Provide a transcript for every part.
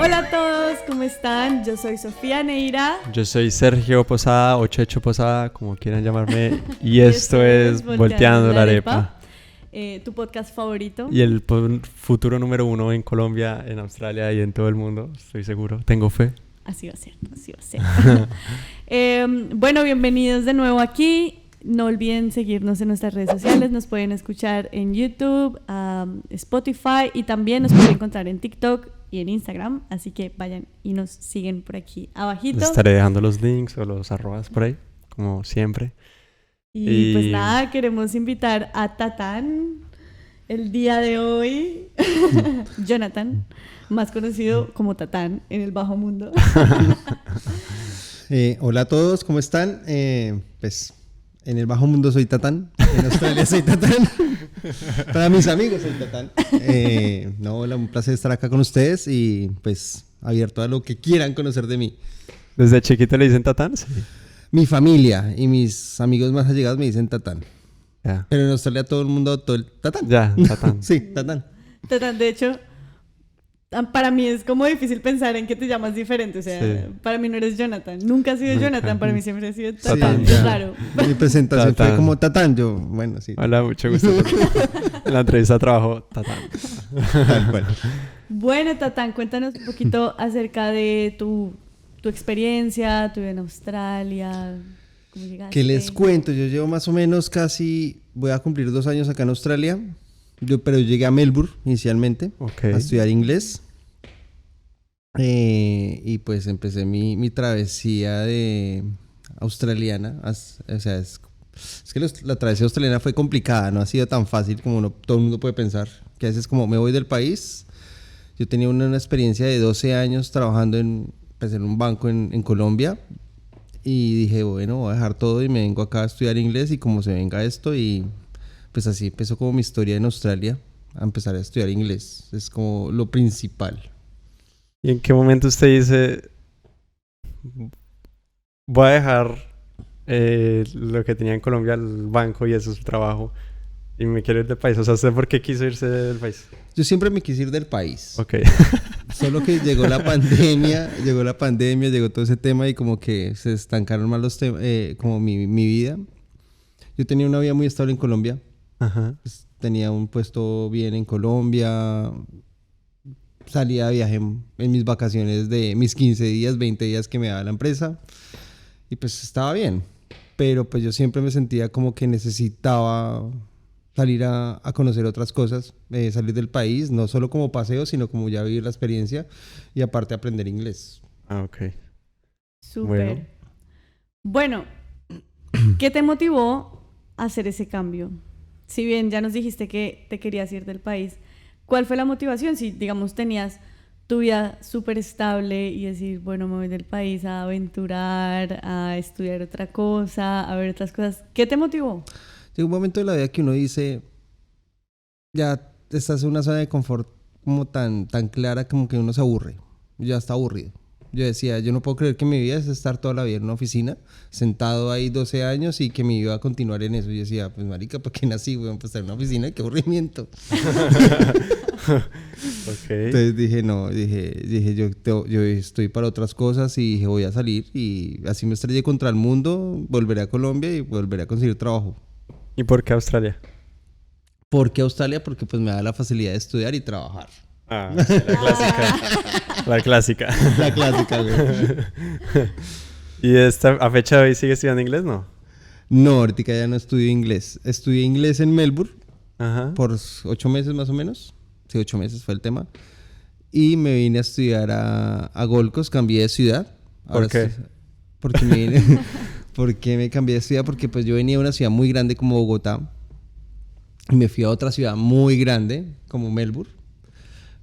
Hola a todos, ¿cómo están? Yo soy Sofía Neira. Yo soy Sergio Posada o Checho Posada, como quieran llamarme, y esto es Volteando la Arepa. Tu podcast favorito. Y el futuro número 1 en Colombia, en Australia y en todo el mundo, estoy seguro. Tengo fe. Así va a ser, así va a ser. Bueno, bienvenidos de nuevo aquí. No olviden seguirnos en nuestras redes sociales. Nos pueden escuchar en YouTube, Spotify y también nos pueden encontrar en TikTok y en Instagram. Así que vayan y nos siguen por aquí abajito. Les estaré dejando los links o los arrobas por ahí, como siempre. Y pues nada, queremos invitar a Tatán el día de hoy. Jonathan, más conocido como Tatán en el bajo mundo. Hola a todos, ¿cómo están? Pues en el bajo mundo soy Tatán, en Australia soy Tatán. Para mis amigos soy Tatán. Hola, un placer estar acá con ustedes y pues abierto a lo que quieran conocer de mí. ¿Desde chiquito le dicen Tatán? Sí. Mi familia y mis amigos más allegados me dicen Tatán. Yeah. Pero en Australia todo el mundo adoptó el Tatán. Ya, Tatán. Sí, Tatán. Tatán, de hecho, para mí es como difícil pensar en que te llamas diferente. O sea, sí. Para mí no eres Jonathan. Nunca has sido Jonathan. Para mí siempre has sido Tatán. Sí, es raro. Mi presentación fue como Tatán. Yo, bueno, sí. Hola, mucho gusto. En la entrevista de trabajo, Tatán. Bueno, Tatán, cuéntanos un poquito acerca de tu experiencia, tu vida en Australia. ¿Cómo llegaste? ¿Qué les cuento? Yo llevo más o menos voy a cumplir 2 años acá en Australia. Pero llegué a Melbourne inicialmente a estudiar inglés. Y pues empecé mi travesía de australiana. O sea, es que la travesía australiana fue complicada, no ha sido tan fácil como todo el mundo puede pensar. Que a veces como me voy del país. Yo tenía una experiencia de 12 años trabajando en un banco en Colombia. Y dije, bueno, voy a dejar todo y me vengo acá a estudiar inglés y como se venga esto y... Pues así empezó como mi historia en Australia, a empezar a estudiar inglés. Es como lo principal. ¿Y en qué momento usted dice, voy a dejar lo que tenía en Colombia, el banco y eso es su trabajo, y me quiero ir del país? O sea, ¿usted por qué quiso irse del país? Yo siempre me quise ir del país. Ok. Solo que llegó la pandemia, llegó todo ese tema y como que se estancaron más los temas, como mi vida. Yo tenía una vida muy estable en Colombia. Ajá. Pues, tenía un puesto bien en Colombia, salía de viaje en mis vacaciones de mis 15 días, 20 días que me daba la empresa y pues estaba bien, pero pues yo siempre me sentía como que necesitaba salir a conocer otras cosas, salir del país, no solo como paseo, sino como ya vivir la experiencia y aparte aprender inglés. Ah, ok. Súper. Bueno, ¿qué te motivó a hacer ese cambio? Si bien ya nos dijiste que te querías ir del país, ¿cuál fue la motivación? Si, digamos, tenías tu vida súper estable y decir, bueno, me voy del país a aventurar, a estudiar otra cosa, a ver otras cosas, ¿qué te motivó? Llega un momento de la vida que uno dice, ya estás en una zona de confort como tan clara como que uno se aburre, ya está aburrido. Yo decía, yo no puedo creer que mi vida es estar toda la vida en una oficina, sentado ahí 12 años y que mi vida va a continuar en eso. Yo decía, pues marica, ¿por qué nací, weón? Pues estar en una oficina, qué aburrimiento. Entonces dije, yo estoy para otras cosas y dije, voy a salir y así me estrellé contra el mundo, volveré a Colombia y volveré a conseguir trabajo. ¿Y por qué Australia? ¿Por qué Australia? Porque pues me da la facilidad de estudiar y trabajar. Ah, sí, la clásica. La clásica. La clásica, güey. ¿Y a fecha de hoy sigue estudiando inglés, no? No, ahorita ya no estudio inglés. Estudié inglés en Melbourne. Ajá. Por 8 meses más o menos. Sí, 8 meses fue el tema. Y me vine a estudiar a Gold Coast, cambié de ciudad. ¿Por qué? Porque porque me cambié de ciudad porque pues yo venía de una ciudad muy grande como Bogotá y me fui a otra ciudad muy grande como Melbourne.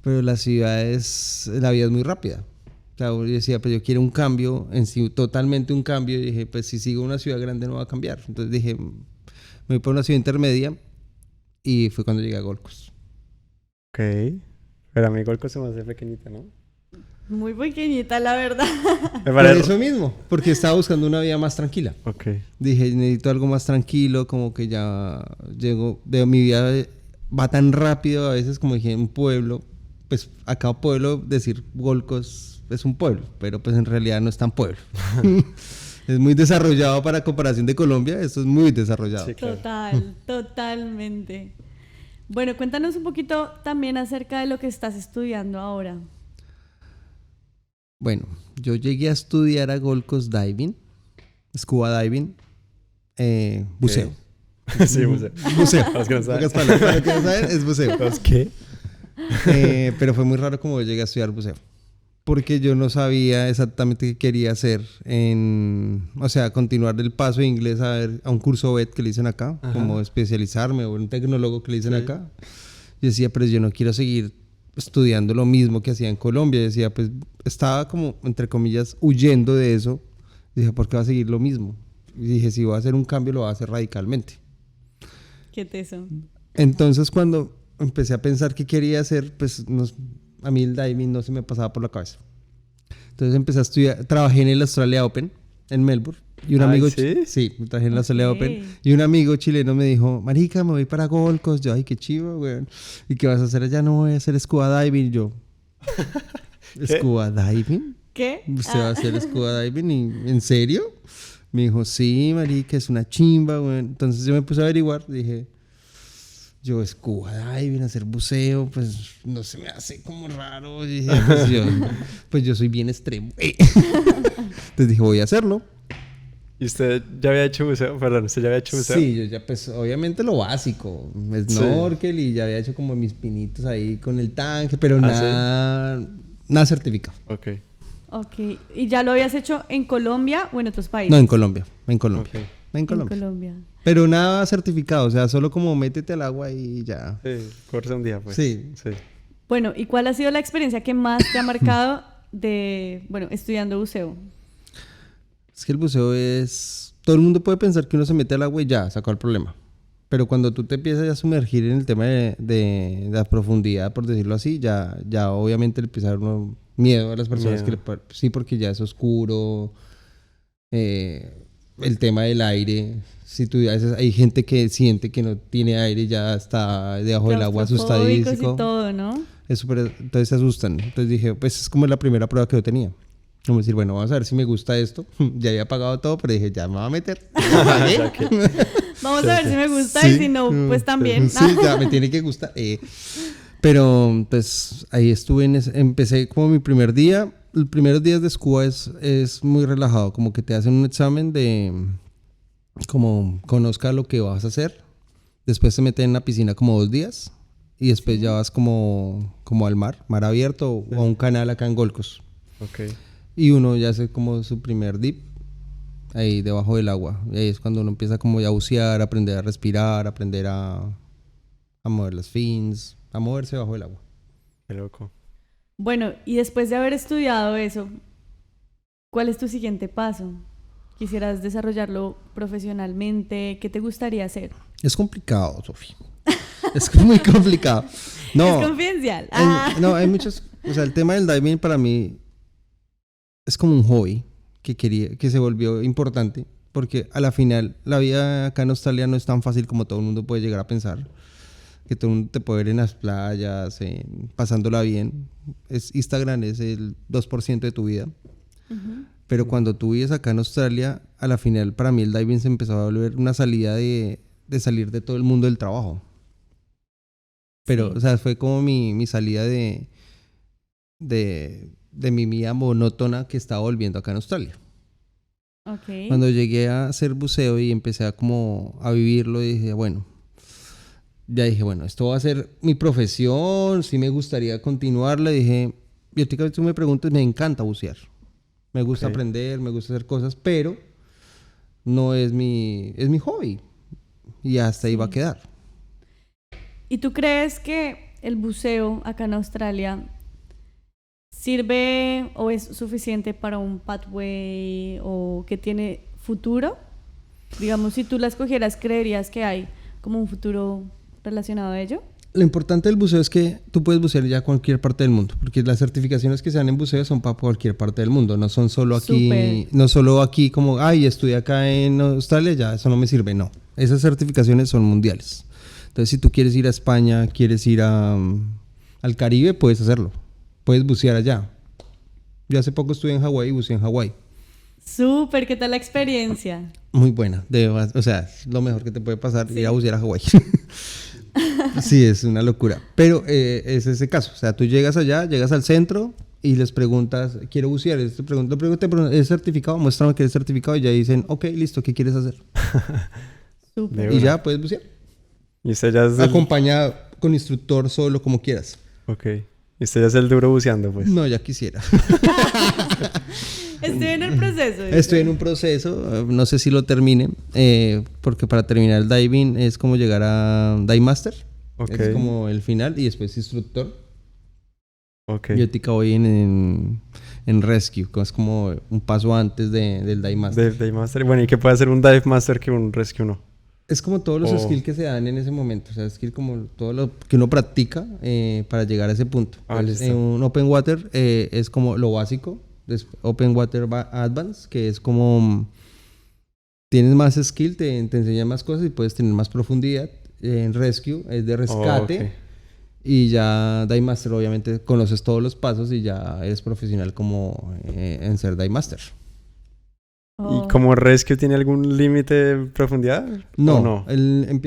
Pero la vida es muy rápida. O sea, yo decía, pues yo quiero un cambio, en sí, totalmente un cambio. Y dije, pues si sigo en una ciudad grande no va a cambiar. Entonces dije, me voy por una ciudad intermedia y fue cuando llegué a Gold Coast. Ok. Pero a mí Gold Coast se me hace pequeñita, ¿no? Muy pequeñita, la verdad. Por eso mismo, porque estaba buscando una vida más tranquila. Ok. Dije, necesito algo más tranquilo, como que ya llego, mi vida va tan rápido, a veces como dije, en un pueblo, pues a cada pueblo decir Gold Coast es un pueblo, pero pues en realidad no es tan pueblo. Es muy desarrollado para comparación de Colombia, esto es muy desarrollado. Sí, claro. Totalmente. Bueno, cuéntanos un poquito también acerca de lo que estás estudiando ahora. Bueno, yo llegué a estudiar a Gold Coast Diving, Scuba Diving, buceo. Sí, buceo. Buceo. Para los que no saben. Pocas palabras, para los que no saben, es buceo. ¿Los qué? Pero fue muy raro como yo llegué a estudiar buceo. Porque yo no sabía exactamente qué quería hacer o sea, continuar del paso de inglés a un curso BED que le dicen acá, Ajá. como especializarme o un tecnólogo que le dicen Sí. acá. Yo decía, pero yo no quiero seguir estudiando lo mismo que hacía en Colombia. Yo decía, pues estaba como, entre comillas, huyendo de eso. Dije, ¿por qué va a seguir lo mismo? Y dije, si voy a hacer un cambio, lo voy a hacer radicalmente. ¿Qué teso? Entonces, cuando empecé a pensar qué quería hacer, pues a mí el diving no se me pasaba por la cabeza. Entonces empecé a estudiar, trabajé en el Australia Open en Melbourne. Y un Ay, amigo, ¿sí? sí, trabajé en el Australia Ok. Open. Y un amigo chileno me dijo, marica, me voy para Gold Coast. Yo, ay, qué chivo, güey. ¿Y qué vas a hacer allá? No, voy a hacer scuba diving. Y yo, ¿scuba diving? ¿Qué? ¿Usted va a hacer scuba diving? ¿Y, en serio? Me dijo, sí, marica, es una chimba, güey. Entonces yo me puse a averiguar. Dije, yo scuba diving, hacer buceo, pues no se me hace como raro. Y dije, pues yo soy bien extremo. Entonces dije, voy a hacerlo. ¿Y usted ya había hecho buceo? Perdón, ¿usted ya había hecho buceo? Sí, yo ya pues obviamente lo básico, snorkel y ya había hecho como mis pinitos ahí con el tanque, pero nada certificado. Ok. Ok. ¿Y ya lo habías hecho en Colombia o en otros países? No, en Colombia, en Colombia. Ok. En Colombia. En Colombia. Pero nada certificado, o sea, solo como métete al agua y ya. Sí, corse un día, pues. Sí. Sí. Bueno, ¿y cuál ha sido la experiencia que más te ha marcado estudiando buceo? Es que el buceo es... Todo el mundo puede pensar que uno se mete al agua y ya, sacó el problema. Pero cuando tú te empiezas a sumergir en el tema de la profundidad, por decirlo así, ya obviamente le empieza a dar uno miedo a las personas Miedo. sí, porque ya es oscuro. El tema del aire. Si tú, a veces hay gente que siente que no tiene aire y ya está debajo del agua Claustrofóbicos asustadísimo. y todo, ¿no? Es súper, entonces se asustan. Entonces dije, pues es como la primera prueba que yo tenía. Como decir, bueno, vamos a ver si me gusta esto. Ya había pagado todo, pero dije, ya me voy a meter. Ya pagué. Ya que- Vamos a ver si me gusta Sí. y si no, pues también. Sí, ya me tiene que gustar. Pero pues ahí estuve, empecé como mi primer día. Los primeros días de scuba es muy relajado, como que te hacen un examen de como conozca lo que vas a hacer. Después te meten en la piscina como 2 días y después ya vas como al mar abierto o a un canal acá en Gold Coast. Ok. Y uno ya hace como su primer dip ahí debajo del agua. Y ahí es cuando uno empieza como ya a bucear, aprender a respirar, aprender a mover las fins, a moverse bajo el agua. Qué loco. Bueno, y después de haber estudiado eso, ¿cuál es tu siguiente paso? ¿Quisieras desarrollarlo profesionalmente? ¿Qué te gustaría hacer? Es complicado, Sofía. Es muy complicado. No, Es confidencial. no, hay muchos... O sea, el tema del diving para mí es como un hobby que se volvió importante. Porque a la final, la vida acá en Australia no es tan fácil como todo el mundo puede llegar a pensar. Que todo el mundo te puede ver en las playas, pasándola bien. Instagram es el 2% de tu vida. Ujú. Pero cuando tú vives acá en Australia, a la final para mí el diving se empezó a volver una salida de salir de todo el mundo del trabajo. Pero, Sí. o sea, fue como mi salida de mi vida monótona que estaba volviendo acá en Australia. Ok. Cuando llegué a hacer buceo y empecé a vivirlo, dije, bueno, esto va a ser mi profesión, sí me gustaría continuarla. Dije, y ahorita que tú me preguntas, me encanta bucear. Me gusta Ok. aprender, me gusta hacer cosas, pero no es mi hobby. Y hasta ahí va a quedar. ¿Y tú crees que el buceo acá en Australia sirve o es suficiente para un pathway o que tiene futuro? Digamos, si tú la escogieras, ¿creerías que hay como un futuro relacionado a ello? Lo importante del buceo es que tú puedes bucear ya a cualquier parte del mundo, porque las certificaciones que se dan en buceo son para cualquier parte del mundo, no son solo aquí, Súper. no solo aquí como, ay, estudié acá en Australia, ya eso no me sirve, no. Esas certificaciones son mundiales. Entonces, si tú quieres ir a España, quieres ir a al Caribe, puedes hacerlo. Puedes bucear allá. Yo hace poco estuve en Hawái y buceé en Hawái. Súper, ¿qué tal la experiencia? Muy buena. O sea, es lo mejor que te puede pasar ir a bucear a Hawái. Sí, es una locura. Pero es ese caso. O sea, tú llegas allá, llegas al centro y les preguntas, quiero bucear. Te preguntan, ¿es certificado? Muéstrame que eres certificado. Y ya dicen, ok, listo, ¿qué quieres hacer? Súper. Y ya puedes bucear. Y usted ya es Acompañado con instructor, solo, como quieras. Ok. Y usted ya es el duro buceando, pues. No, ya quisiera. Estoy en el proceso. Estoy en un proceso, no sé si lo termine, porque para terminar el diving es como llegar a Dive Master. Ok. Es como el final y después instructor. Ok. Yo ahorita voy en Rescue, que es como un paso antes del Dive Master. Dive Master. Bueno, ¿y qué puede hacer un Dive Master que un Rescue no? Es como todos los skills que se dan en ese momento. O sea, skill como todo lo que uno practica para llegar a ese punto. Pues, en un Open Water es como lo básico. Open Water Advance, que es como tienes más skill, te enseña más cosas y puedes tener más profundidad. En Rescue es de rescate. Ok. Y ya Dive Master, obviamente, conoces todos los pasos y ya eres profesional como en ser Dive Master. ¿Y como Rescue tiene algún límite de profundidad? No, ¿O no?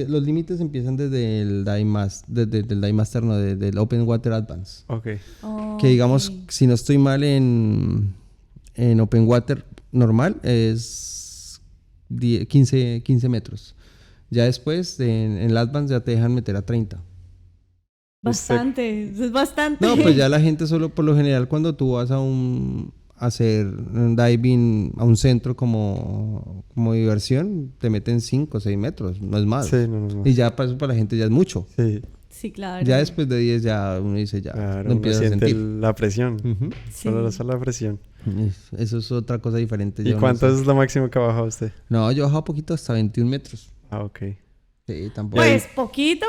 Los límites empiezan desde el Dive Master, desde el Dive Master, no, desde el Open Water Advance. Ok. Que digamos, si no estoy mal en Open Water normal, es 15 metros. Ya después, en el Advance, ya te dejan meter a 30. Bastante, es bastante. No, pues ya la gente solo, por lo general, cuando tú vas a hacer un diving a un centro como diversión, te meten 5 o 6 metros, no es más. Sí, no es más. Y ya para eso para la gente ya es mucho. Sí. Sí, claro. Ya después de 10 ya uno dice ya, Claro, lo uno empieza a siente sentir. la presión. Ujú. Sí. Solo la presión. Eso es otra cosa diferente. ¿Y Yo no cuánto sé. es lo máximo que ha bajado usted? No, yo he bajado poquito hasta 21 metros. Ah, ok. Sí, tampoco. Pues poquito.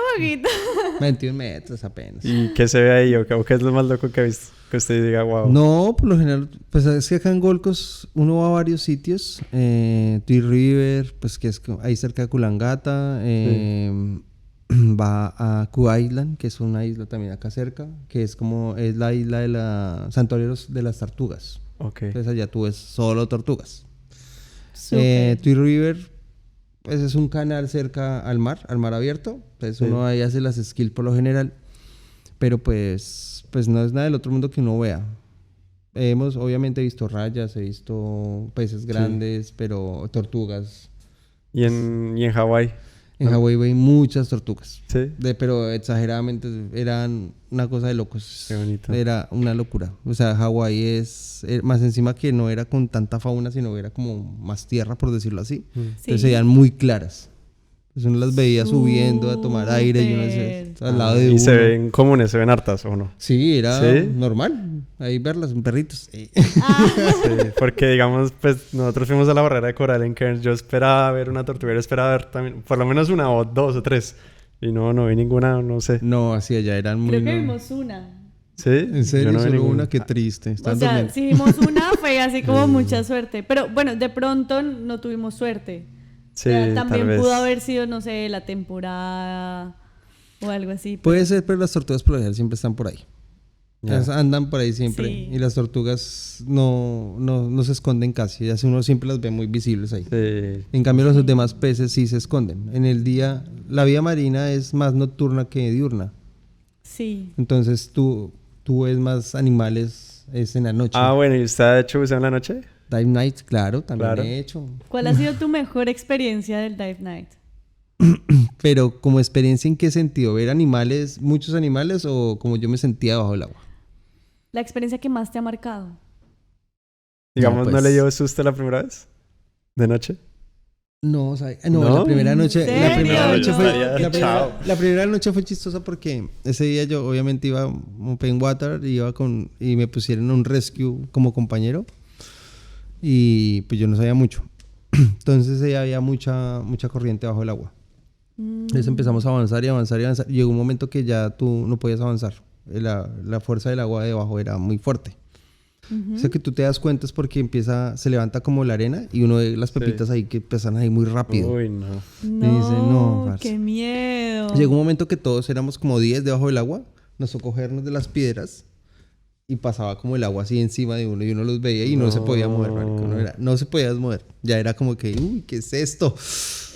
21 metros apenas. ¿Y qué se ve ahí? ¿O qué es lo más loco que ha visto? Que usted diga, wow. No, por lo general, pues es que acá en Gold Coast uno va a varios sitios. Tweed River, pues que es ahí cerca de Kulangata. Va a Ku Island, que es una isla también acá cerca, que es la isla de la santuario de las tortugas. Ok. Entonces allá tú ves solo tortugas. Súper. Tweed River, pues es un canal cerca al mar abierto. Entonces Sí. uno ahí hace las skills por lo general. Pero pues no es nada del otro mundo que uno vea. Hemos obviamente visto rayas, he visto peces grandes, pero tortugas. ¿Y en Hawái? En Hawái hay muchas tortugas. Sí. Pero exageradamente eran una cosa de locos. Qué bonito. Era una locura. O sea, Hawái es más encima que no era con tanta fauna, sino era como más tierra, por decirlo así. Entonces se veían muy claras. Pues uno las veía subiendo a tomar aire y uno se, al lado de ¿Y uno. se ven comunes, se ven hartas o no? Sí, era ¿Sí? normal. Ahí verlas, perritos. Sí, porque digamos, pues nosotros fuimos a la barrera de coral en Cairns. Yo esperaba ver una tortuga, yo esperaba ver también por lo menos una o dos o tres. Y no vi ninguna, no sé. No, así allá eran muy... Creo que no. vimos una. ¿Sí? En serio, Yo no vi solo ninguna. una, qué triste. O Están sea, durmiendo. si vimos una fue así como mucha suerte. Pero bueno, de pronto no tuvimos suerte. Sí, O sea, también tal vez. pudo haber sido, no sé, la temporada o algo así. Puede ser, pero las tortugas por lo general siempre están por ahí. Ya. Ellas andan por ahí siempre. Sí. Y las tortugas no se esconden casi. Así uno siempre las ve muy visibles ahí. Sí. En cambio, los demás peces sí se esconden. En el día, la vida marina es más nocturna que diurna. Sí. Entonces tú ves más animales es en la noche. Ah, bueno, ¿y usted ha hecho buceo en la noche? Dive Night, claro, también Claro. he hecho. ¿Cuál ha sido tu mejor experiencia del Dive Night? Pero como experiencia, ¿en qué sentido? ¿Ver animales, muchos animales o como yo me sentía bajo el agua? La experiencia que más te ha marcado. Digamos, ¿no pues- le dio susto la primera vez? ¿De noche? No, o sea, no, ¿No? la primera noche, ¿En la primera serio? noche No. fue, Estaría- chao. la primera noche fue chistosa porque ese día yo obviamente iba a Open Water, y me pusieron un rescue como compañero y pues yo no sabía mucho. Entonces ahí había mucha corriente bajo el agua. Entonces empezamos a avanzar y avanzar y avanzar. Llegó un momento que ya tú no podías avanzar. La fuerza del agua debajo era muy fuerte. O sea que tú te das cuenta es porque se levanta como la arena y uno ve las pepitas ahí que pesan ahí muy rápido. Uy, no. No, dice, no, parce. qué miedo. Llegó un momento que todos éramos como 10 debajo del agua, nos tocó cogernos de las piedras y pasaba como el agua así encima de uno y uno los veía y no se podía mover, marica. No se podía mover. Ya era como que, uy, ¿qué es esto?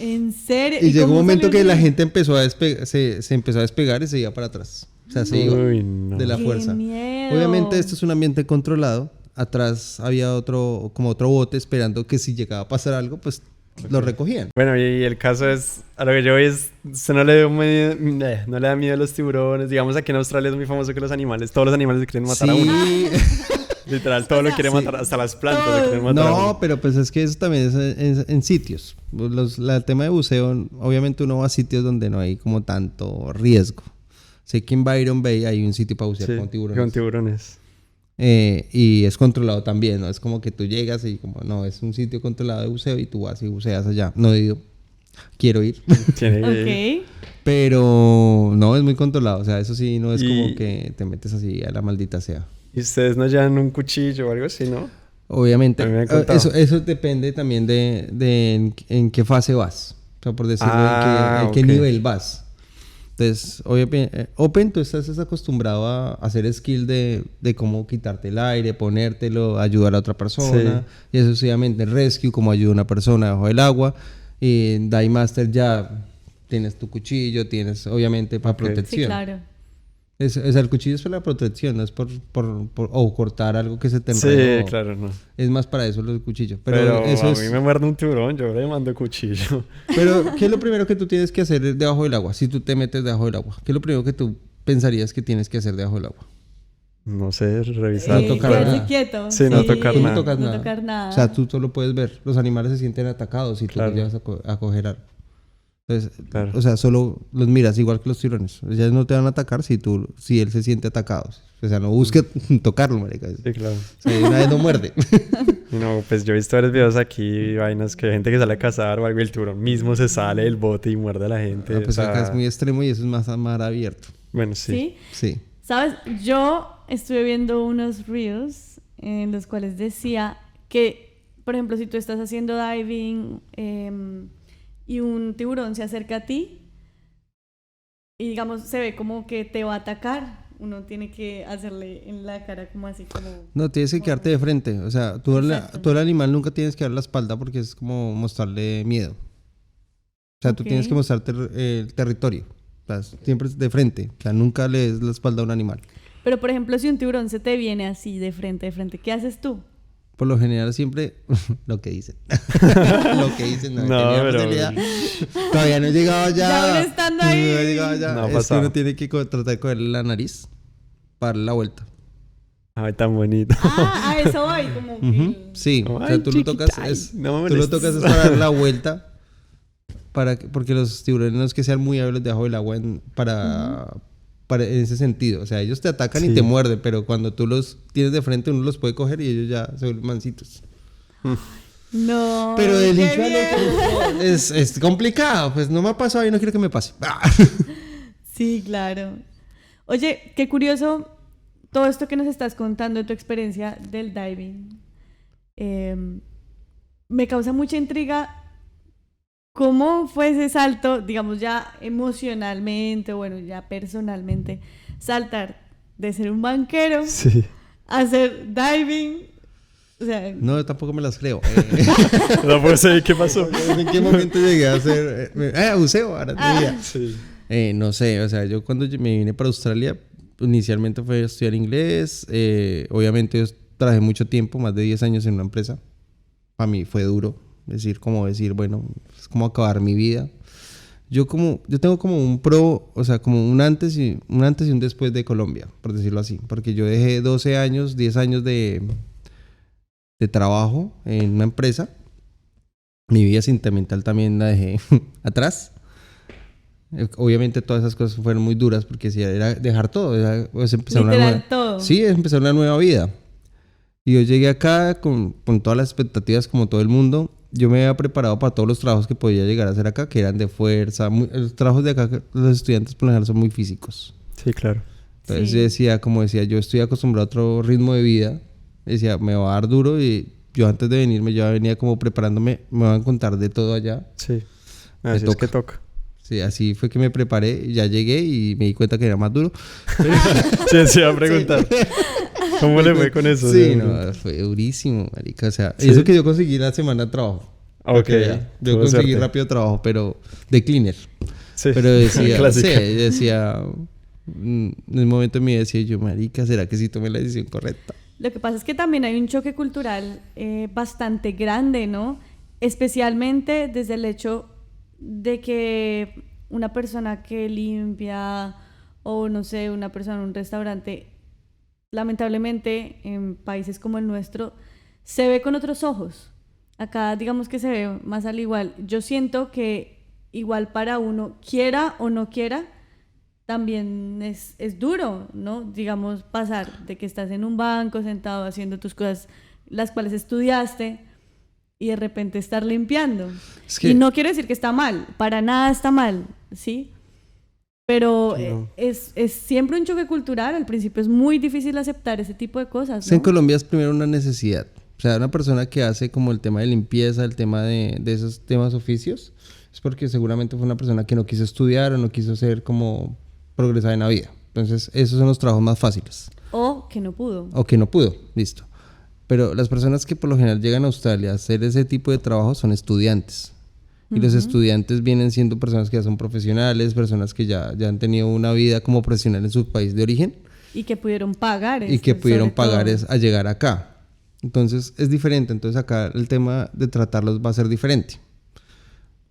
¿En serio? Y llegó un momento que la gente gente empezó a se empezó a despegar y se iba para atrás. O sea, se iba de la fuerza. ¡Qué miedo! Obviamente esto es un ambiente controlado. Atrás había otro bote esperando que si llegaba a pasar algo, pues lo recogían. Bueno, y el caso es, a lo que yo voy es, usted no le da miedo a los tiburones. Digamos, aquí en Australia es muy famoso que los animales, todos los animales se quieren matar a uno. Literal, todo lo quiere matar, hasta las plantas se quieren matar a uno. No, pero pues es que eso también es en sitios. El tema de buceo, obviamente uno va a sitios donde no hay como tanto riesgo. Sé que en Byron Bay hay un sitio para bucear con tiburones. Con tiburones. Y es controlado también, ¿no? Es como que tú llegas y como, no, es un sitio controlado de buceo y tú vas y buceas allá. No he ido. Quiero ir. Ok. Pero no, es muy controlado. O sea, eso sí, no es como que te metes así a la maldita sea. ¿Y ustedes no llevan un cuchillo o algo así, no? Obviamente. A mí me han contado. Eso depende también de en qué fase vas. O sea, por decirlo, en qué nivel vas. Entonces, obviamente, Open, tú estás acostumbrado a hacer skill de cómo quitarte el aire, ponértelo, ayudar a otra persona. Sí. Y eso sucesivamente Rescue, cómo ayuda a una persona bajo el agua. Y en Dive Master ya tienes tu cuchillo, tienes obviamente para protección. Sí, claro. El cuchillo es para la protección, no es por o cortar algo que se te enredó. Sí, claro, no. Es más para eso los cuchillos. Pero eso a mí me muerde un tiburón, yo le mando cuchillo. Pero, ¿qué es lo primero que tú tienes que hacer debajo del agua? Si tú te metes debajo del agua, ¿qué es lo primero que tú pensarías que tienes que hacer debajo del agua? No sé, revisar. No tocar nada. Quieto. Sí, no tocar nada. No tocas No nada. tocar nada. O sea, tú solo puedes ver. Los animales se sienten atacados si tú los llevas a coger algo. Entonces, o sea, solo los miras igual que los tiburones. Ellos no te van a atacar si él se siente atacado. O sea, no busques tocarlo, marica. Sí, claro. O sea, una vez no muerde. No, pues yo he visto varios videos aquí, vainas que hay gente que sale a cazar o algo y el tiburón mismo se sale del bote y muerde a la gente. Pues acá es muy extremo y eso es más mar abierto. Bueno, sí. Sí. ¿Sabes? Yo estuve viendo unos reels en los cuales decía que, por ejemplo, si tú estás haciendo diving y un tiburón se acerca a ti y, digamos, se ve como que te va a atacar, uno tiene que hacerle en la cara como así como... No, tienes que quedarte de frente. O sea, tú al animal nunca tienes que dar la espalda porque es como mostrarle miedo. O sea, tú tienes que mostrarte el territorio. O sea, siempre de frente. O sea, nunca le des la espalda a un animal. Pero, por ejemplo, si un tiburón se te viene así de frente, ¿qué haces tú? Por lo general siempre lo que dicen. Lo que dicen, no pero... Todavía no he llegado allá. Ya uno estando ahí. No he llegado allá. No, es que uno tiene que tratar de cogerle la nariz para darle la vuelta. Ay, tan bonito. A eso voy, como que... Sí, o sea, tú lo tocas tú lo tocas es para dar la vuelta porque los tiburones no es que sean muy hábiles debajo del agua en ese sentido. O sea, ellos te atacan y te muerden, pero cuando tú los tienes de frente uno los puede coger y ellos ya se vuelven mansitos. No. Pero el hincho es complicado. Pues no me ha pasado y no quiero que me pase. Sí, claro. Oye, qué curioso todo esto que nos estás contando de tu experiencia del diving. Me causa mucha intriga cómo fue ese salto, digamos ya emocionalmente, bueno, ya personalmente, saltar de ser un banquero a hacer diving. O sea, no, yo tampoco me las creo. No puedo saber qué pasó. ¿En qué momento llegué a hacer buceo? Ahora no sé, o sea, yo cuando me vine para Australia, inicialmente fue a estudiar inglés. Obviamente yo trabajé mucho tiempo, más de 10 años en una empresa. Para mí fue duro. Bueno, es como acabar mi vida. Yo tengo como un o sea, como un antes y un después de Colombia, por decirlo así. Porque yo dejé 12 años, 10 años de trabajo en una empresa. Mi vida sentimental también la dejé atrás. Obviamente todas esas cosas fueron muy duras porque si era dejar todo, empezar todo. Sí, es empezar una nueva vida. Y yo llegué acá con todas las expectativas como todo el mundo. Yo me había preparado para todos los trabajos que podía llegar a hacer acá, que eran de fuerza. Los trabajos de acá, los estudiantes por lo general son muy físicos. Sí, claro. Entonces yo decía, yo estoy acostumbrado a otro ritmo de vida. Decía, me va a dar duro y yo antes de venirme ya venía como preparándome, me van a contar de todo allá. Sí. Así es que toca. Sí, así fue que me preparé, ya llegué y me di cuenta que era más duro. Sí, se iba a preguntar. ¿Cómo le fue con eso? Sí, no, fue durísimo, marica. O sea, ¿Sí? eso que yo conseguí la semana de trabajo. Ok. Yo conseguí rápido trabajo, pero de cleaner. Sí. Pero decía, Clásica. en un momento me decía yo, marica, ¿será que sí tomé la decisión correcta? Lo que pasa es que también hay un choque cultural bastante grande, ¿no? Especialmente desde el hecho de que una persona que limpia o no sé, una persona en un restaurante, lamentablemente en países como el nuestro, se ve con otros ojos. Acá digamos que se ve más al igual. Yo siento que igual para uno, quiera o no quiera, también es duro, ¿no? Digamos, pasar de que estás en un banco sentado haciendo tus cosas, las cuales estudiaste, y de repente estar limpiando. Y no quiero decir que está mal, para nada está mal, ¿sí? Pero no. es siempre un choque cultural. Al principio es muy difícil aceptar ese tipo de cosas, En ¿no? Colombia es primero una necesidad. O sea, una persona que hace como el tema de limpieza, el tema de esos temas oficios, es porque seguramente fue una persona que no quiso estudiar o no quiso ser como progresar en la vida. Entonces, esos son los trabajos más fáciles. O que no pudo. O que no pudo, listo. Pero las personas que por lo general llegan a Australia a hacer ese tipo de trabajo son estudiantes. Y los estudiantes vienen siendo personas que ya son profesionales, personas que ya han tenido una vida como profesional en su país de origen. Y que pudieron pagar Y que pudieron pagar todo. a llegar acá. Entonces, es diferente. Entonces, acá el tema de tratarlos va a ser diferente.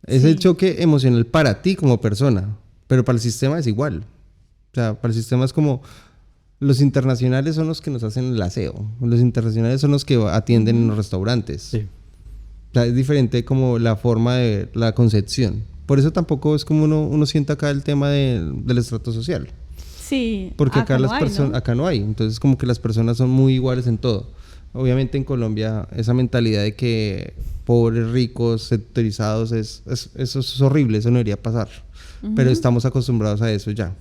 Es el choque emocional para ti como persona, pero para el sistema es igual. O sea, para el sistema es como... Los internacionales son los que nos hacen el aseo. Los internacionales son los que atienden en los restaurantes. Sí. O sea, es diferente como la forma de la concepción. Por eso tampoco es como uno siente acá el tema del estrato social. Sí. Porque acá las no hay, personas, ¿no? acá no hay. Entonces como que las personas son muy iguales en todo. Obviamente en Colombia esa mentalidad de que pobres, ricos, sectorizados, eso es horrible, eso no debería pasar. Pero estamos acostumbrados a eso ya.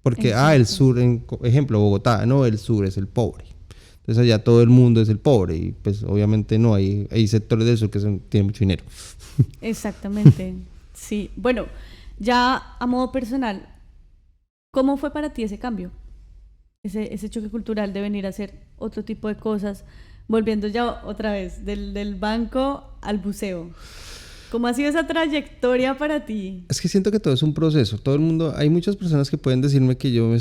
Porque, el sur, ejemplo, Bogotá, no, el sur es el pobre. Entonces allá todo el mundo es el pobre y pues obviamente no, hay sectores del sur que tienen mucho dinero. Exactamente, sí. Bueno, ya a modo personal, ¿cómo fue para ti ese cambio? Ese choque cultural de venir a hacer otro tipo de cosas, volviendo ya otra vez del banco al buceo. ¿Cómo ha sido esa trayectoria para ti? Es que siento que todo es un proceso. Todo el mundo, hay muchas personas que pueden decirme que yo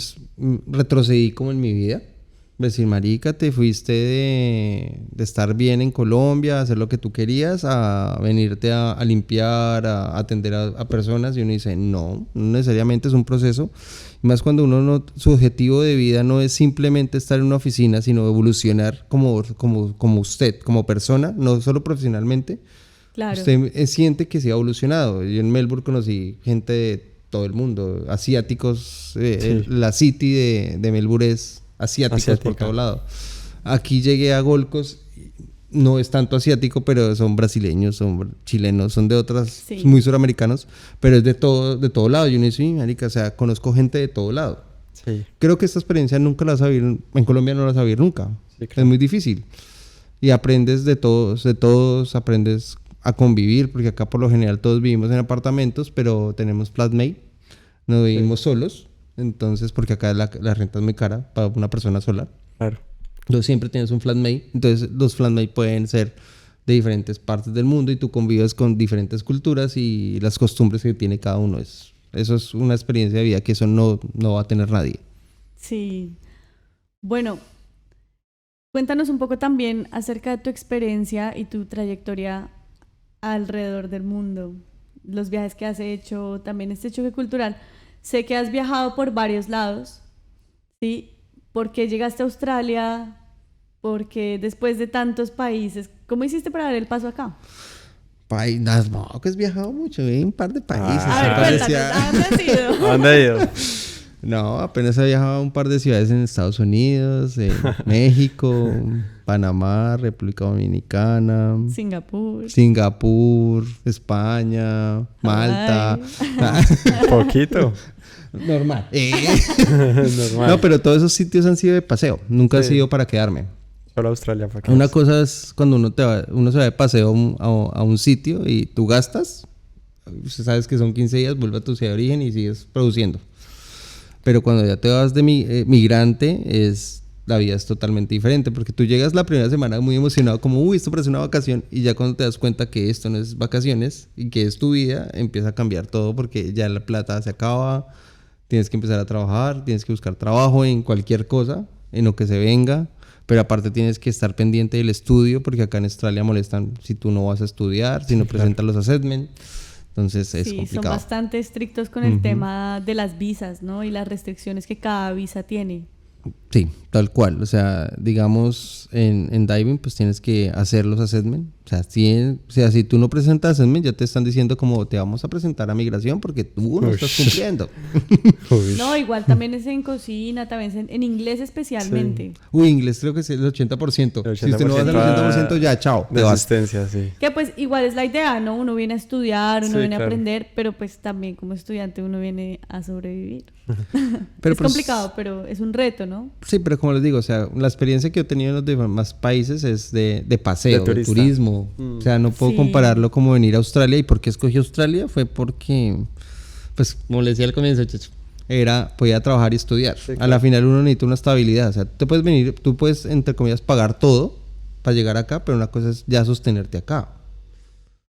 retrocedí como en mi vida. Decir, marica, te fuiste de estar bien en Colombia, a hacer lo que tú querías, a venirte a limpiar, a atender a personas. Y uno dice, no necesariamente es un proceso. Y más cuando su objetivo de vida no es simplemente estar en una oficina, sino evolucionar como usted, como persona, no solo profesionalmente. Claro. Usted siente que se ha evolucionado. Yo en Melbourne conocí gente de todo el mundo, asiáticos. Sí. La city de Melbourne es asiáticos por todo lado. Aquí llegué a Gold Coast, no es tanto asiático, pero son brasileños, son chilenos, son de otras, muy suramericanos, pero es de todo lado. Yo no sé, marica, o sea, conozco gente de todo lado. Sí. Creo que esta experiencia nunca la vas a vivir, en Colombia no la vas a vivir nunca. Sí, claro. Es muy difícil. Y aprendes de todos, aprendes a convivir, porque acá por lo general todos vivimos en apartamentos, pero tenemos flatmate, no vivimos solos, entonces porque acá la renta es muy cara para una persona sola. Claro. Entonces siempre tienes un flatmate, entonces los flatmates pueden ser de diferentes partes del mundo y tú convives con diferentes culturas y las costumbres que tiene cada uno. Eso es una experiencia de vida que eso no va a tener nadie. Sí. Bueno, cuéntanos un poco también acerca de tu experiencia y tu trayectoria alrededor del mundo, los viajes que has hecho, también este choque cultural. Sé que has viajado por varios lados, ¿sí? ¿Por qué llegaste a Australia? Porque después de tantos países, ¿cómo hiciste para dar el paso acá? No, que has viajado mucho, un par de países. A ver, cuéntanos, ¿a dónde has ido? ¿A dónde has ido? No, apenas he viajado a un par de ciudades en Estados Unidos, en México, Panamá, República Dominicana, Singapur, España, Malta. Poquito. Normal. Normal. No, pero todos esos sitios han sido de paseo. Nunca he sido para quedarme. Solo Australia. ¿Para qué? Una cosa es cuando uno se va de paseo a un sitio y tú gastas. sabes que son 15 días, vuelve a tu ciudad de origen y sigues produciendo. Pero cuando ya te vas de migrante, la vida es totalmente diferente, porque tú llegas la primera semana muy emocionado, como, uy, esto parece una vacación, y ya cuando te das cuenta que esto no es vacaciones y que es tu vida, empieza a cambiar todo, porque ya la plata se acaba, tienes que empezar a trabajar, tienes que buscar trabajo en cualquier cosa, en lo que se venga, pero aparte tienes que estar pendiente del estudio, porque acá en Australia molestan si tú no vas a estudiar, si no presentas los assessments. Entonces es complicado. Son bastante estrictos con el tema de las visas, ¿no? Y las restricciones que cada visa tiene. Sí, tal cual. O sea, digamos, en diving, pues tienes que hacer los assessment. O sea, si tú no presentas assessment, ya te están diciendo como te vamos a presentar a migración porque tú no estás cumpliendo. No, igual también es en cocina, también es en inglés especialmente. Sí. Uy, inglés creo que es el 80%. Si usted no va al 80%, ya, chao. De asistencia, sí. Que pues igual es la idea, ¿no? Uno viene a estudiar, uno viene a aprender, pero pues también como estudiante uno viene a sobrevivir. Pero es complicado, pero es un reto, ¿no? Sí, pero como les digo, o sea, la experiencia que yo he tenido en los demás países es de paseo, de turismo. O sea, no puedo compararlo como venir a Australia. ¿Y por qué escogí Australia? Fue porque, pues, como les decía al comienzo, chacho, podía trabajar y estudiar. Sí, claro. A la final uno necesita una estabilidad. O sea, tú puedes, entre comillas, pagar todo para llegar acá, pero una cosa es ya sostenerte acá.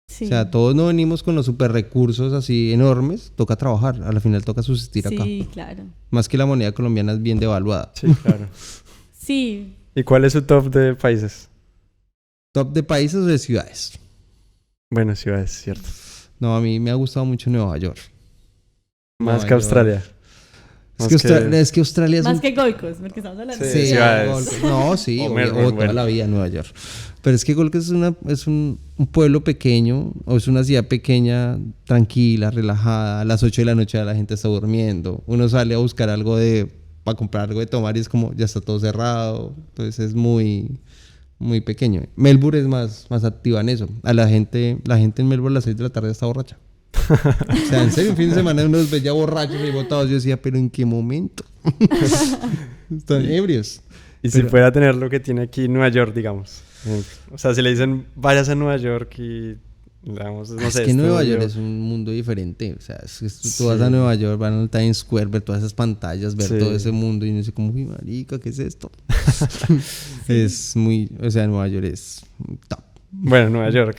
Sí. O sea, todos no venimos con los super recursos así enormes, toca trabajar, a la final toca subsistir acá. Sí, claro. Más que la moneda colombiana es bien devaluada. Sí, claro. Sí. ¿Y cuál es su top de países? ¿Top de países o de ciudades? Bueno, ciudades, cierto. No, a mí me ha gustado mucho Nueva York. Más que Australia. Es que Australia es más que Gold Coast, porque estamos hablando de ciudades. No, sí, o toda la vida en Nueva York. Pero es que Gold Coast es un pueblo pequeño, o es una ciudad pequeña, tranquila, relajada. A las 8 de la noche la gente está durmiendo. Uno sale a buscar algo para comprar algo de tomar y es como, ya está todo cerrado. Entonces es muy pequeño. Melbourne es más activa en eso. La gente en Melbourne a las 6 de la tarde está borracha. O sea, en serio, un fin de semana uno los veía borrachos y botados. Yo decía, ¿pero en qué momento? Están ebrios. Y si fuera a tener lo que tiene aquí Nueva York, digamos. O sea, si le dicen, vayas a Nueva York y... Digamos, no sé, es que Nueva York es un mundo diferente. O sea, es que tú vas a Nueva York, van al Times Square, ver todas esas pantallas, ver todo ese mundo y no sé cómo, uy, marica, ¿qué es esto? Es muy... O sea, Nueva York es top. Bueno, Nueva York,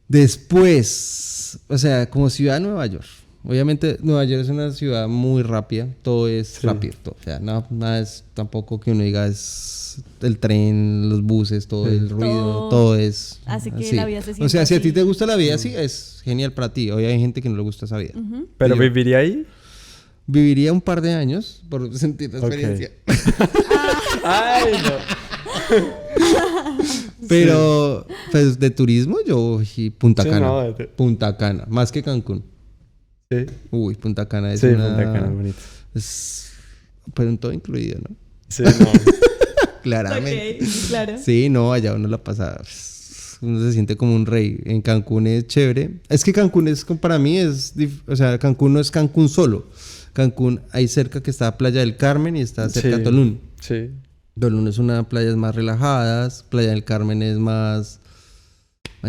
Después, o sea, como ciudad de Nueva York. Obviamente, Nueva York es una ciudad muy rápida. Todo es rápido. Todo. O sea, nada es tampoco que uno diga es el tren, los buses, todo el ruido, todo es... Hace que la vida se sienta O sea, si así. a ti te gusta la vida así, es genial para ti. Hoy hay gente que no le gusta esa vida. ¿Pero viviría ahí? Viviría un par de años por sentir la experiencia. ¡Ay, no! Pero, pues, de turismo, yo Punta Cana. Punta Cana, más que Cancún. Sí. Uy, Punta Cana es Punta Cana es bonito. Pero en todo incluido, ¿no? Sí, no. Claramente. Okay, claro. Sí, no, allá uno la pasa... Uno se siente como un rey. En Cancún es chévere. Es que Cancún para mí o sea, Cancún no es Cancún solo. Cancún, hay cerca que está Playa del Carmen y está cerca Tulum. Sí. Tulum es una playas más relajadas. Playa del Carmen es más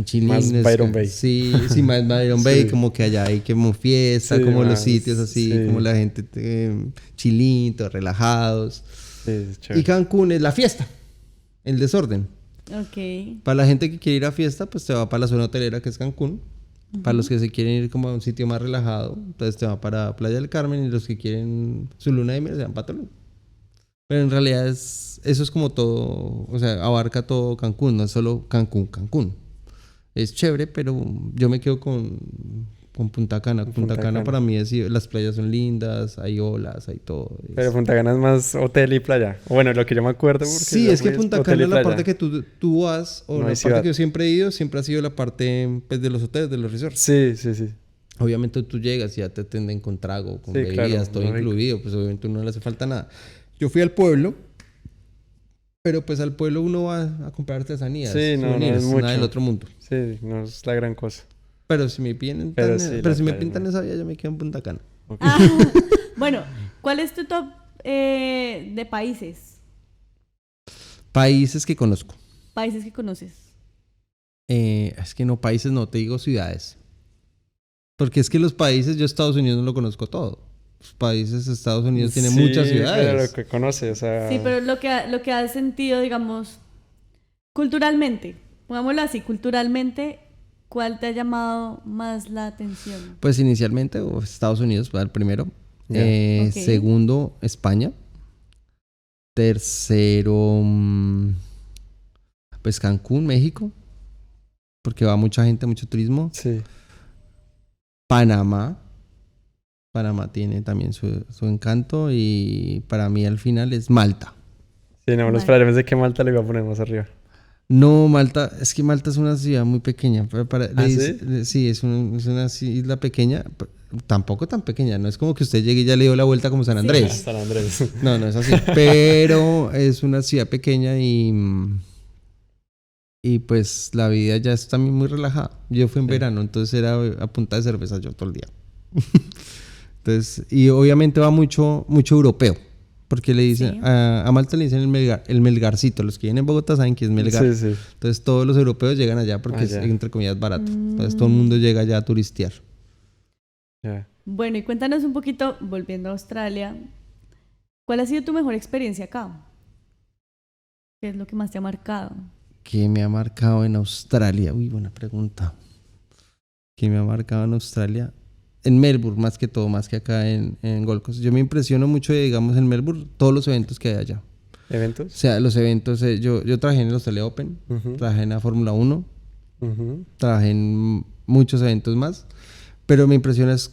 chilines. Más Byron Bay. Sí, más Byron Bay. Como que allá hay como fiesta, como los sitios así, como la gente chilitos, relajados. Sí, chévere. Y Cancún es la fiesta, el desorden. Ok. Para la gente que quiere ir a fiesta, pues te va para la zona hotelera que es Cancún. Para los que se quieren ir como a un sitio más relajado, entonces te va para Playa del Carmen, y los que quieren su luna de miel se van para Tulum. Pero en realidad eso es como todo, o sea, abarca todo Cancún, no es solo Cancún. Es chévere, pero yo me quedo con Punta Cana. Punta Cana para mí las playas son lindas, hay olas, hay todo. Pero Punta Cana es más hotel y playa. Bueno, lo que yo me acuerdo. Sí, es que Punta Cana es la parte que tú vas, o no, la parte que yo siempre he ido, siempre ha sido la parte, pues, de los hoteles, de los resorts. Sí. Obviamente tú llegas y ya te atienden con trago, con bebidas, claro, todo incluido. Pues obviamente no le hace falta nada. Yo fui al pueblo, pero pues al pueblo uno va a comprar artesanías. Sí, no es mucho. Nada del otro mundo. Sí, no es la gran cosa. Pero si me pintan esa vida, yo me quedo en Punta Cana. Okay. Bueno, ¿cuál es tu top de países? Países que conozco. Países que conoces. Es que no, países no, te digo ciudades. Porque es que los países, yo Estados Unidos no lo conozco todo. Los países, Estados Unidos tiene muchas ciudades. Pero lo que conoce, o sea... Sí, pero lo que ha sentido, digamos, culturalmente, pongámoslo así, culturalmente, ¿cuál te ha llamado más la atención? Pues inicialmente Estados Unidos fue el primero. Ok. Segundo, España. Tercero, pues Cancún, México. Porque va mucha gente, mucho turismo. Sí. Panamá. Panamá tiene también su encanto. Y para mí al final es Malta. Sí, no, los Vale. pensé que Malta le iba a poner más arriba. No, Malta, es que Malta es una ciudad muy pequeña. ¿Ah, sí? Sí, es una isla pequeña, tampoco tan pequeña, no es como que usted llegue y ya le dio la vuelta como San Andrés. San Andrés. No, no es así, pero es una ciudad pequeña y pues la vida ya es también muy relajada. Yo fui en Sí. verano, entonces era a punta de cerveza yo todo el día. Entonces, y obviamente va mucho europeo. Porque le dicen, Sí. a Malta le dicen el Melgarcito. Los que vienen en Bogotá saben que es Melgar. Sí, sí. Entonces todos los europeos llegan allá porque es, Allá. entre comillas, barato. Entonces todo el mundo llega allá a turistear. Ya. Bueno, y cuéntanos un poquito, volviendo a Australia, ¿cuál ha sido tu mejor experiencia acá? ¿Qué es lo que más te ha marcado? ¿Qué me ha marcado en Australia? Uy, buena pregunta. ¿Qué me ha marcado en Australia? En Melbourne, más que todo, más que acá en Gold Coast. Yo me impresiono mucho, digamos, en Melbourne, todos los eventos que hay allá. O ¿Eventos? sea, los eventos, yo trabajé en el Australia Open, Ujú. trabajé en la Fórmula 1, Ujú. trabajé en muchos eventos más, pero me impresiona es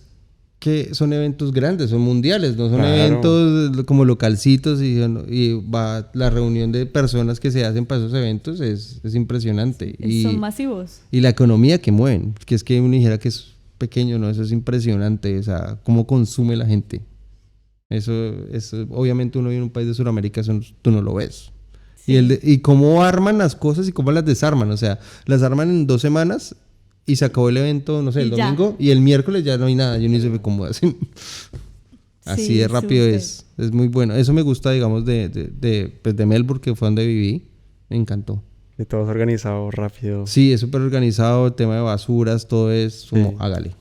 que son eventos grandes, son mundiales, no son Claro. eventos como localcitos y va la reunión de personas que se hacen para esos eventos es impresionante. Son masivos. Y la economía que mueven, que es que uno dijera que es pequeño, ¿no? Eso es impresionante, o sea, cómo consume la gente. Eso obviamente uno vive en un país de Sudamérica, eso tú no lo ves. Sí. Y cómo arman las cosas y cómo las desarman, o sea, las arman en 2 semanas y se acabó el evento, no sé, el Y ya. domingo y el miércoles ya no hay nada, yo ni sé cómo hacen. Así Sí, de rápido súper. es muy bueno. Eso me gusta, digamos, pues de Melbourne, que fue donde viví, me encantó. Y todo es organizado, rápido. Sí, es súper organizado, el tema de basuras, todo es como, Sí. hágale.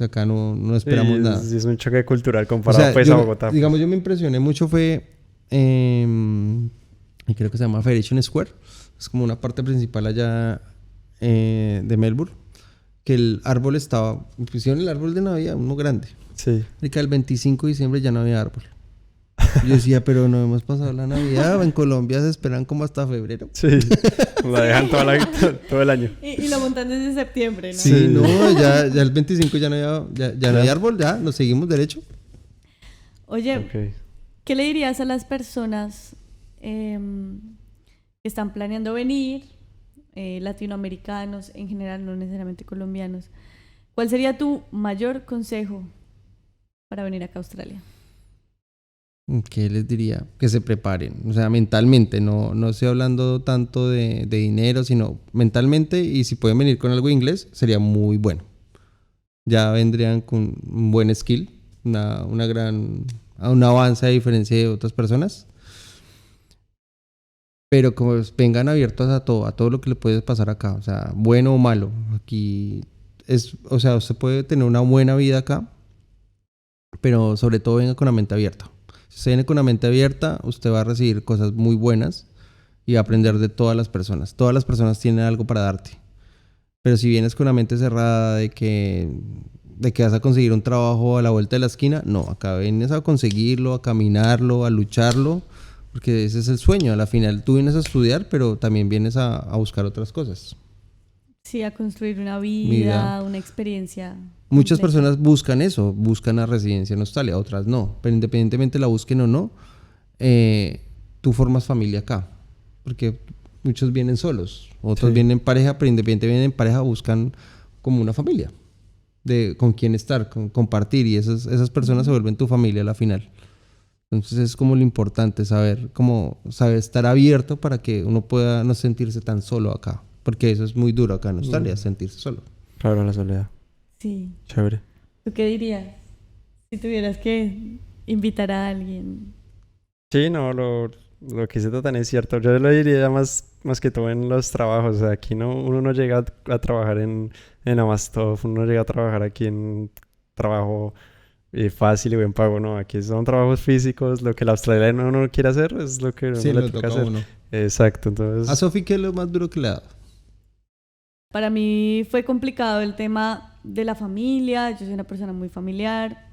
Acá no esperamos Sí, nada. es un choque cultural O comparado sea, pues a Bogotá. digamos, yo me impresioné mucho fue, y creo que se llama Federation Square, es como una parte principal allá de Melbourne, que el árbol estaba, pusieron el árbol de Navidad, uno grande. Sí. Y que el 25 de diciembre ya no había árbol. Yo decía, pero no hemos pasado la Navidad, en Colombia se esperan como hasta febrero. Sí. La dejan todo el año. Y lo montan desde septiembre, ¿no? Sí, Sí. no, ya el 25 ya no había, ya no hay árbol, ya nos seguimos derecho. Oye, Ok. ¿qué le dirías a las personas que están planeando venir, latinoamericanos en general, no necesariamente colombianos? ¿Cuál sería tu mayor consejo para venir acá a Australia? ¿Qué les diría? Que se preparen, o sea, mentalmente, no estoy hablando tanto de dinero, sino mentalmente, y si pueden venir con algo de inglés, sería muy bueno. Ya vendrían con un buen skill, un avance a diferencia de otras personas. Pero como vengan abiertos a todo lo que le puede pasar acá, o sea, bueno o malo. Aquí o sea, usted puede tener una buena vida acá, pero sobre todo venga con la mente abierta. Si usted viene con la mente abierta, usted va a recibir cosas muy buenas y va a aprender de todas las personas. Todas las personas tienen algo para darte. Pero si vienes con la mente cerrada de que vas a conseguir un trabajo a la vuelta de la esquina, no, acá vienes a conseguirlo, a caminarlo, a lucharlo, porque ese es el sueño. A la final tú vienes a estudiar, pero también vienes a buscar otras cosas. Sí, a construir una Vida. vida, una experiencia. Muchas completa. personas buscan eso, buscan la residencia en Australia, otras no. Pero independientemente la busquen o no, tú formas familia acá. Porque muchos vienen solos, otros Sí. vienen en pareja, pero independientemente vienen en pareja, buscan como una familia. Con quién estar, compartir. Y esas personas se vuelven tu familia a la final. Entonces es como lo importante, saber estar abierto para que uno pueda no sentirse tan solo acá. Porque eso es muy duro acá en Australia, sentirse solo. Claro, la soledad. Sí. Chévere. ¿Tú qué dirías si tuvieras que invitar a alguien? Sí, no, lo que dice Tatán es cierto. Yo lo diría más que todo en los trabajos. O sea, aquí uno no llega a trabajar en Amastov, uno no llega a trabajar aquí en trabajo fácil y buen pago, no. Aquí son trabajos físicos. Lo que el australiano no quiere hacer es lo que Sí, uno lo le toca toca a hacer. uno. Exacto, entonces... A Sofi, ¿qué es lo más duro que le ha dado? Para mí fue complicado el tema de la familia. Yo soy una persona muy familiar.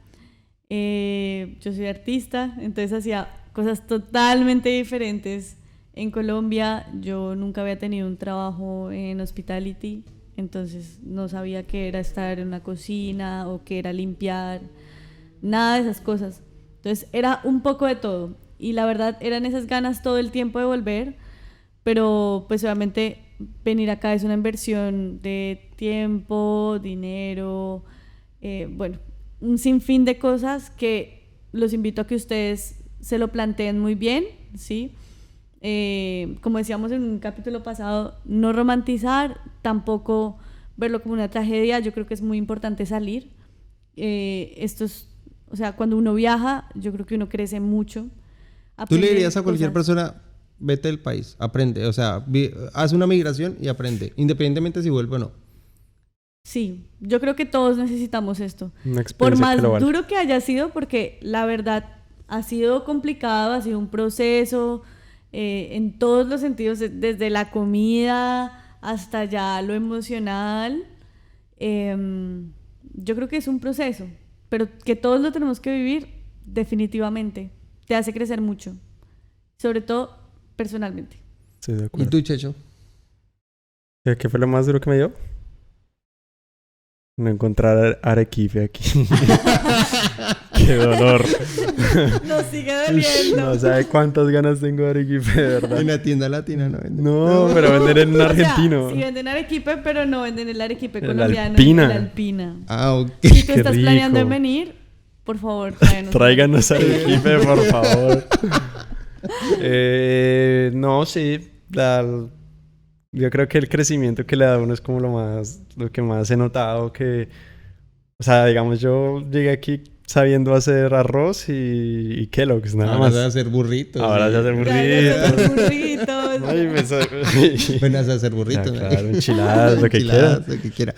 Yo soy artista, entonces hacía cosas totalmente diferentes. En Colombia yo nunca había tenido un trabajo en hospitality, entonces no sabía qué era estar en una cocina o qué era limpiar, nada de esas cosas. Entonces era un poco de todo y la verdad eran esas ganas todo el tiempo de volver, pero pues obviamente venir acá es una inversión de tiempo, dinero, bueno, un sinfín de cosas que los invito a que ustedes se lo planteen muy bien, ¿sí? Como decíamos en un capítulo pasado, no romantizar, tampoco verlo como una tragedia. Yo creo que es muy importante salir. O sea, cuando uno viaja, yo creo que uno crece mucho. ¿Tú le dirías a cualquier persona, vete del país, aprende? O sea, haz una migración y aprende, independientemente si vuelve o no. Sí, yo creo que todos necesitamos esto. Una Por experiencia más global. duro que haya sido, porque la verdad ha sido complicado, ha sido un proceso en todos los sentidos, desde la comida hasta ya lo emocional. Yo creo que es un proceso, pero que todos lo tenemos que vivir definitivamente. Te hace crecer mucho, sobre todo personalmente. Sí, de ¿Y acuerdo. tú, Checho? ¿Qué fue lo más duro que me dio? No encontrar Arequipe aquí. ¡Qué dolor! Nos sigue doliendo. No sabe cuántas ganas tengo de Arequipe, de verdad. En la tienda latina no venden. No, pero vender en un argentino. O sea, sí venden arequipe, pero no venden el arequipe El colombiano. Alpina. El Alpina. Ah, ok. Si tú Qué estás planeando en rico. venir, por favor, tráenos. Tráiganos Arequipe, por favor. No, sí. Yo creo que el crecimiento que le da a uno es como lo que más he notado que... O sea, digamos, yo llegué aquí sabiendo hacer arroz y Kellogg's, nada Ahora más. se va a hacer burritos. Ahora se hace Burritos. burritos. Burritos. Bueno, a hacer burritos. Ya, claro, enchiladas, lo que Enchiladas, quiera. lo que quiera.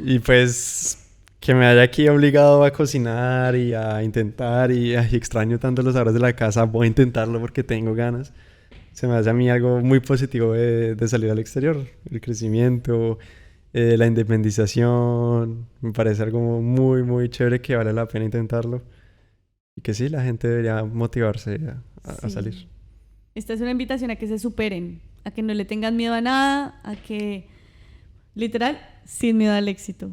Y pues que me haya aquí obligado a cocinar y a intentar y extraño tanto los sabores de la casa, voy a intentarlo porque tengo ganas. Se me hace a mí algo muy positivo de salir al exterior. El crecimiento, la independización, me parece algo muy, muy chévere que vale la pena intentarlo. Y que sí, la gente debería motivarse a Sí. salir. Esta es una invitación a que se superen, a que no le tengan miedo a nada, a que, literal, sin miedo al éxito.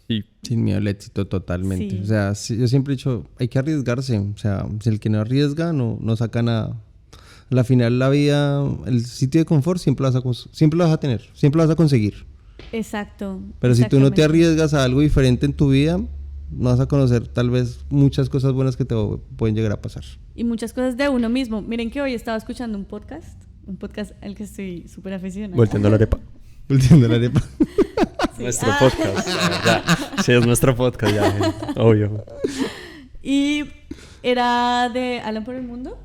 Sí. Sin miedo al éxito, totalmente. Sí. O sea, yo siempre he dicho, hay que arriesgarse. O sea, si el que no arriesga no saca nada. A la final, la vida, el sitio de confort siempre lo vas a tener, siempre lo vas a conseguir. Exacto. Pero si tú no te exactamente. arriesgas a algo diferente en tu vida, no vas a conocer tal vez muchas cosas buenas que te pueden llegar a pasar. Y muchas cosas de uno mismo. Miren que hoy estaba escuchando un podcast al que estoy súper aficionada. Volteando la arepa. Volteando la arepa. Sí. Nuestro podcast. Ya. Sí, es nuestro podcast, ya. Obvio. Y era de Alan por el Mundo.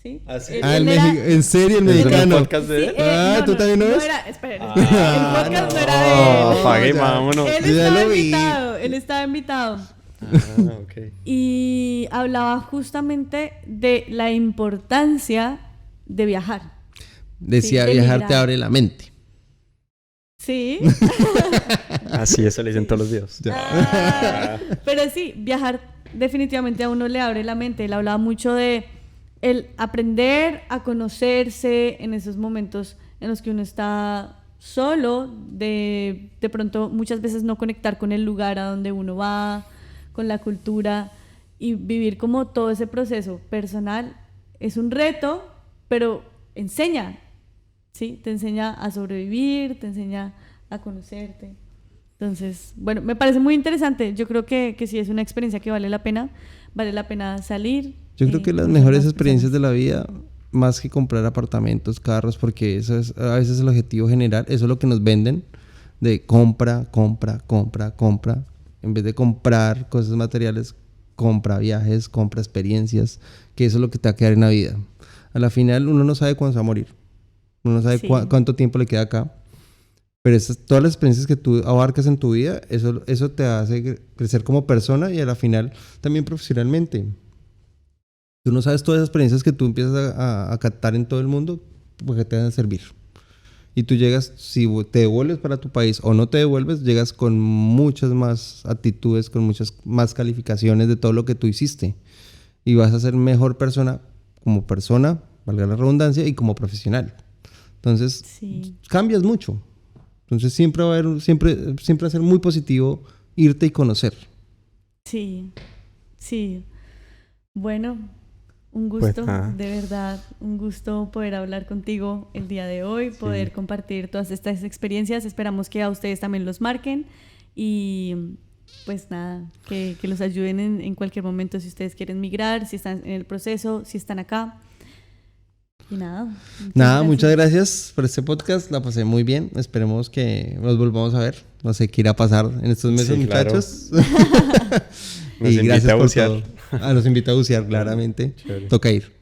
¿Sí? Ah, sí. Ah, Él el era- México. ¿En serio? ¿El ¿Es un mexicano? podcast de él? ¿tú también no ves? No era, esperen. El podcast no era de él. Apague y ya. vámonos. Él Yo ya estaba lo vi. invitado, él estaba invitado. Ah, ok. Y hablaba justamente de la importancia de viajar. Decía, Sí, de viajar te migrar. abre la mente. Sí. Así, eso le dicen todos los días. Ah, pero sí, viajar definitivamente a uno le abre la mente. Él hablaba mucho de el aprender a conocerse en esos momentos en los que uno está solo, de pronto muchas veces no conectar con el lugar a donde uno va, con la cultura, y vivir como todo ese proceso personal es un reto, pero enseña, ¿sí? Te enseña a sobrevivir, te enseña a conocerte. Entonces, bueno, me parece muy interesante. Yo creo que sí es una experiencia que vale la pena salir. Yo creo que las conocer mejores más experiencias de personas. la vida, más que comprar apartamentos, carros, porque eso es a veces el objetivo general, eso es lo que nos venden, de compra. En vez de comprar cosas materiales, compra viajes, compra experiencias, que eso es lo que te va a quedar en la vida. A la final uno no sabe cuándo se va a morir. Uno no sabe cuánto tiempo le queda acá. Pero todas las experiencias que tú abarcas en tu vida, eso te hace crecer como persona y a la final también profesionalmente. Tú no sabes todas esas experiencias que tú empiezas a captar en todo el mundo porque te van a servir. Y tú llegas, si te devuelves para tu país o no te devuelves, llegas con muchas más actitudes, con muchas más calificaciones de todo lo que tú hiciste. Y vas a ser mejor persona, valga la redundancia, y como profesional. Entonces, cambias mucho. Entonces, siempre va a ser muy positivo irte y conocer. Sí. Bueno, un gusto, de verdad, un gusto poder hablar contigo el día de hoy, poder compartir todas estas experiencias. Esperamos que a ustedes también los marquen y pues nada, que los ayuden en cualquier momento si ustedes quieren migrar, si están en el proceso, si están acá. Y muchas gracias por este podcast, la pasé muy bien, esperemos que nos volvamos a ver, no sé qué irá a pasar en estos meses, muchachos. Nos invita a bucear. Nos invita a bucear, claramente. Chévere. Toca ir.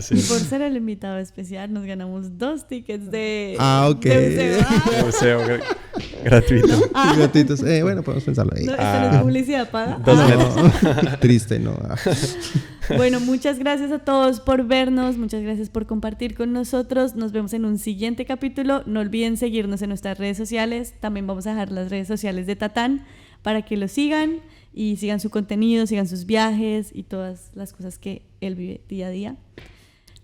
Sí. Y por ser el invitado especial nos ganamos 2 tickets de buceo gratuito. Gratuitos. Bueno, podemos pensarlo ahí. No, ¿esto no es publicidad paga? Triste, no. Bueno, muchas gracias a todos por vernos, muchas gracias por compartir con nosotros. Nos vemos en un siguiente capítulo. No olviden seguirnos en nuestras redes sociales. También vamos a dejar las redes sociales de Tatán para que lo sigan y sigan su contenido, sigan sus viajes y todas las cosas que él vive día a día.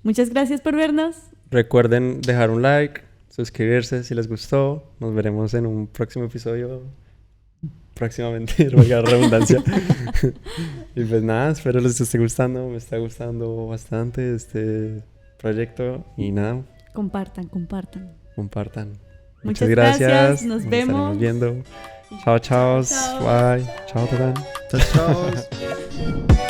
Muchas gracias por vernos. Recuerden dejar un like, suscribirse si les gustó. Nos veremos en un próximo episodio. Próximamente, valga la redundancia. Y pues nada, espero les esté gustando. Me está gustando bastante este proyecto. Y nada. Compartan. Muchas gracias. Nos vemos. Estaremos viendo. Chao. Bye. Chao, Tatán. Chao.